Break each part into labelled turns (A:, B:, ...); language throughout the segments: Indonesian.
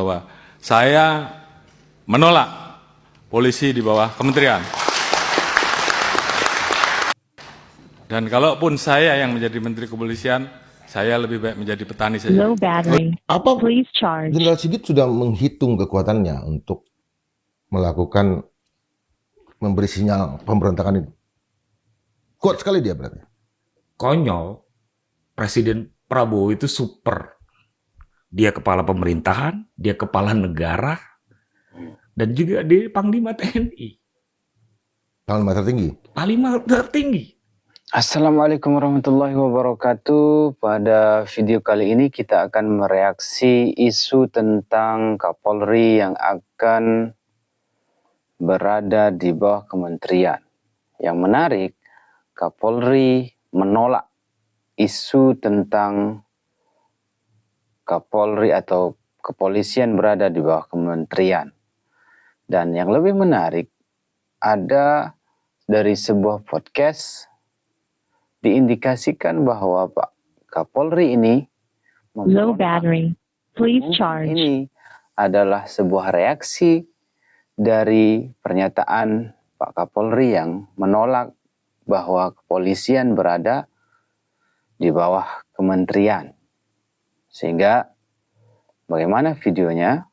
A: bahwa saya menolak polisi di bawah kementerian. Dan kalaupun saya yang menjadi Menteri Kepolisian, saya lebih baik menjadi petani saja.
B: Low battery.
C: Apa
B: Please charge.
C: Jenderal Sigit sudah menghitung kekuatannya untuk melakukan memberi sinyal pemberontakan itu? Kuat sekali dia berarti.
D: Konyol, Presiden Prabowo itu super. Dia kepala pemerintahan, dia kepala negara, dan juga dia Panglima TNI.
C: Panglima tertinggi.
D: Panglima tertinggi.
E: Assalamualaikum warahmatullahi wabarakatuh. Pada video kali ini kita akan mereaksi isu tentang Kapolri yang akan berada di bawah kementerian. Yang menarik, Kapolri menolak isu tentang Kapolri atau kepolisian berada di bawah kementerian. Dan yang lebih menarik, ada dari sebuah podcast diindikasikan bahwa Pak Kapolri ini
B: Low battery. Please charge.
E: ini adalah sebuah reaksi dari pernyataan Pak Kapolri yang menolak bahwa kepolisian berada di bawah kementerian. Sehingga bagaimana videonya?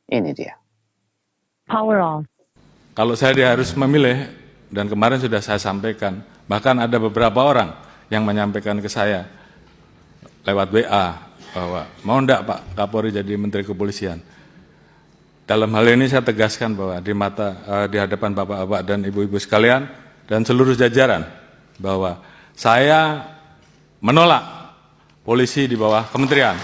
E: Ini dia.
B: Power off.
A: Kalau saya harus memilih, dan kemarin sudah saya sampaikan, bahkan ada beberapa orang yang menyampaikan ke saya lewat WA bahwa mau enggak Pak Kapolri jadi Menteri Kepolisian. Dalam hal ini saya tegaskan bahwa di hadapan bapak-bapak dan ibu-ibu sekalian dan seluruh jajaran bahwa saya menolak polisi di bawah kementerian.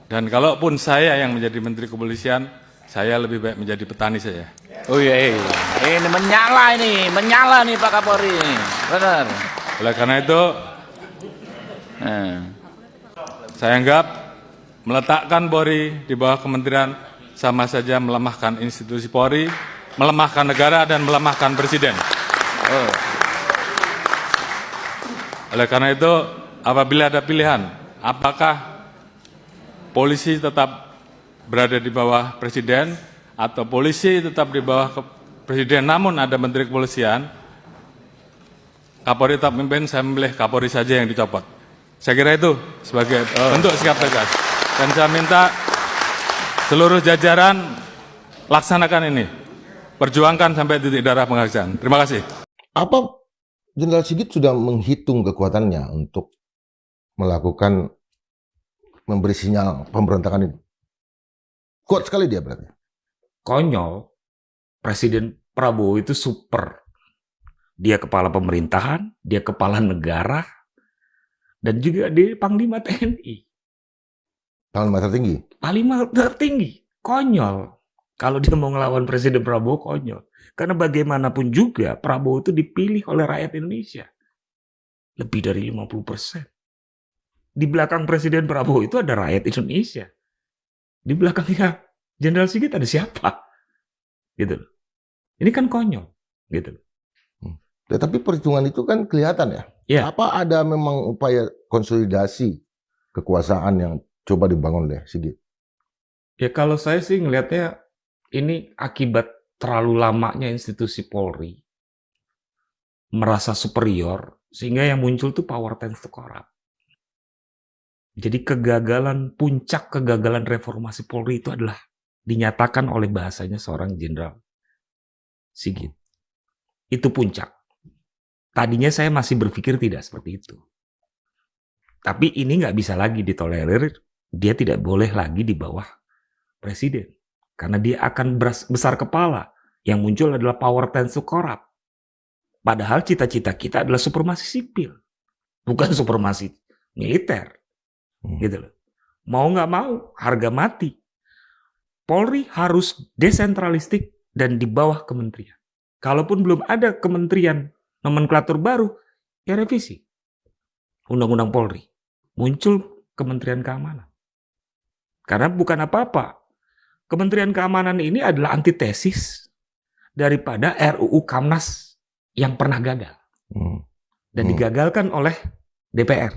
A: Dan kalaupun saya yang menjadi Menteri Kepolisian, saya lebih baik menjadi petani saja.
F: Oh iya, ini menyala nih Pak Kapolri, benar.
A: Oleh karena itu, saya anggap meletakkan Polri di bawah kementerian sama saja melemahkan institusi Polri, melemahkan negara, dan melemahkan presiden. Oleh karena itu, apabila ada pilihan, apakah polisi tetap berada di bawah presiden atau polisi tetap di bawah presiden namun ada Menteri Kepolisian, Kapolri tetap memimpin, saya memilih Kapolri saja yang dicopot. Saya kira itu sebagai bentuk sikap tegas. Dan saya minta seluruh jajaran laksanakan ini. Perjuangkan sampai titik darah penghabisan. Terima kasih.
C: Apa Jenderal Sigit sudah menghitung kekuatannya untuk melakukan memberi sinyal pemberontakan itu? Kuat sekali dia berarti.
D: Konyol, Presiden Prabowo itu super. Dia kepala pemerintahan, dia kepala negara, dan juga dia Panglima TNI.
C: Panglima tertinggi.
D: Panglima tertinggi. Konyol. Kalau dia mau ngelawan Presiden Prabowo, konyol. Karena bagaimanapun juga Prabowo itu dipilih oleh rakyat Indonesia. Lebih dari 50%. Di belakang Presiden Prabowo itu ada rakyat Indonesia. Di belakangnya Jenderal Sigit ada siapa? Gitu loh. Ini kan konyol. Gitu loh.
C: Ya, tapi perhitungan itu kan kelihatan ya.
D: Ya.
C: Apa ada memang upaya konsolidasi kekuasaan yang coba dibangun oleh Sigit?
D: Ya kalau saya sih ngelihatnya ini akibat terlalu lamanya institusi Polri merasa superior sehingga yang muncul tuh power tends to corrupt. Jadi puncak kegagalan reformasi Polri itu adalah dinyatakan oleh bahasanya seorang Jenderal Sigit. Itu puncak. Tadinya saya masih berpikir tidak seperti itu. Tapi ini nggak bisa lagi ditolerir. Dia tidak boleh lagi di bawah presiden. Karena dia akan besar kepala. Yang muncul adalah power tends to corrupt. Padahal cita-cita kita adalah supremasi sipil. Bukan supremasi militer. Gitu loh. Mau nggak mau, harga mati. Polri harus desentralistik dan di bawah kementerian. Kalaupun belum ada kementerian nomenklatur baru, ya revisi Undang-Undang Polri. Muncul Kementerian Keamanan. Karena bukan apa-apa. Kementerian Keamanan ini adalah antitesis daripada RUU Kamnas yang pernah gagal. Dan digagalkan oleh DPR.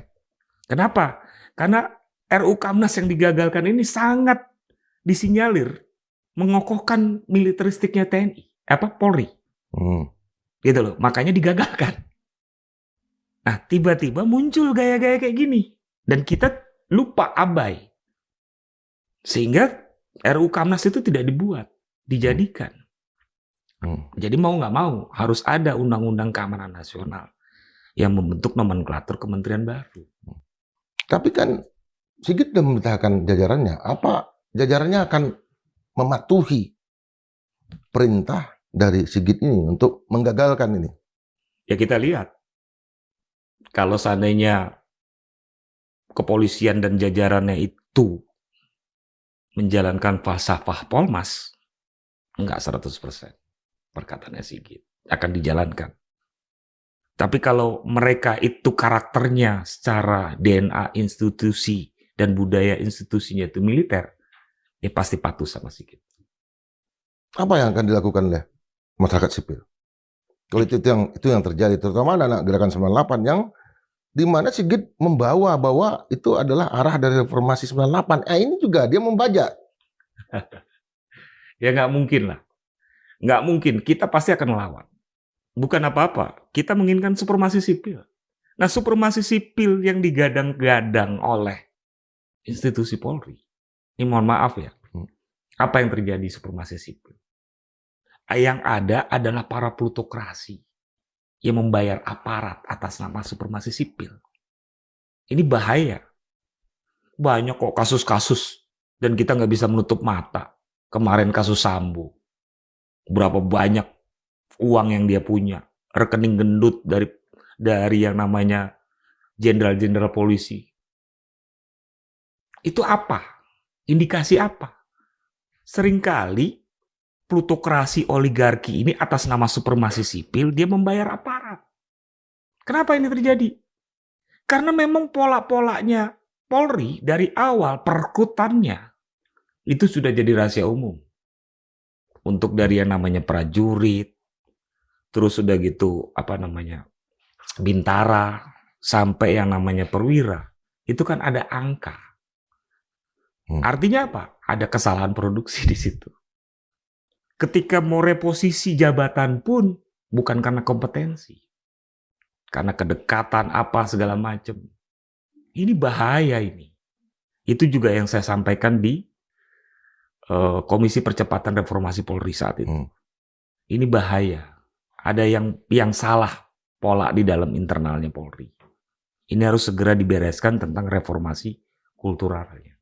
D: Kenapa? Karena RUU Kamnas yang digagalkan ini sangat disinyalir mengokohkan militeristiknya TNI, Polri. Gitu loh, makanya digagalkan. Nah, tiba-tiba muncul gaya-gaya kayak gini. Dan kita lupa, abai. Sehingga RUU Kamnas itu tidak dibuat, dijadikan. Jadi mau nggak mau, harus ada Undang-Undang Keamanan Nasional yang membentuk nomenklatur kementerian baru.
C: Tapi kan Sigit sudah memerintahkan jajarannya. Apa jajarannya akan mematuhi perintah dari Sigit ini untuk menggagalkan ini?
D: Ya kita lihat. Kalau seandainya kepolisian dan jajarannya itu menjalankan falsafah Polmas, enggak 100% perkataannya Sigit akan dijalankan. Tapi kalau mereka itu karakternya secara DNA institusi dan budaya institusinya itu militer, ya pasti patuh sama Sigit.
C: Apa yang akan dilakukan oleh masyarakat sipil? Kalau itu yang terjadi, terutama anak gerakan 98 yang di mana Sigit membawa bahwa itu adalah arah dari reformasi 98. Ini juga dia membajak.
D: Ya nggak mungkin lah. Nggak mungkin, kita pasti akan melawan. Bukan apa-apa, kita menginginkan supremasi sipil. Nah, supremasi sipil yang digadang-gadang oleh institusi Polri. Ini mohon maaf ya. Apa yang terjadi supremasi sipil? Yang ada adalah para plutokrasi yang membayar aparat atas nama supremasi sipil. Ini bahaya. Banyak kok kasus-kasus dan kita nggak bisa menutup mata. Kemarin kasus Sambo. Berapa banyak uang yang dia punya, rekening gendut dari yang namanya jenderal-jenderal polisi. Itu apa? Indikasi apa? Seringkali plutokrasi oligarki ini atas nama supremasi sipil dia membayar aparat. Kenapa ini terjadi? Karena memang pola-polanya Polri dari awal perekrutannya itu sudah jadi rahasia umum. Untuk dari yang namanya prajurit, terus udah gitu bintara, sampai yang namanya perwira, itu kan ada angka. Artinya apa? Ada kesalahan produksi di situ. Ketika mau reposisi jabatan pun bukan karena kompetensi, karena kedekatan apa segala macam. Ini bahaya ini. Itu juga yang saya sampaikan di Komisi Percepatan Reformasi Polri saat itu. Ini bahaya. Ada yang salah pola di dalam internalnya Polri. Ini harus segera dibereskan tentang reformasi kulturalnya.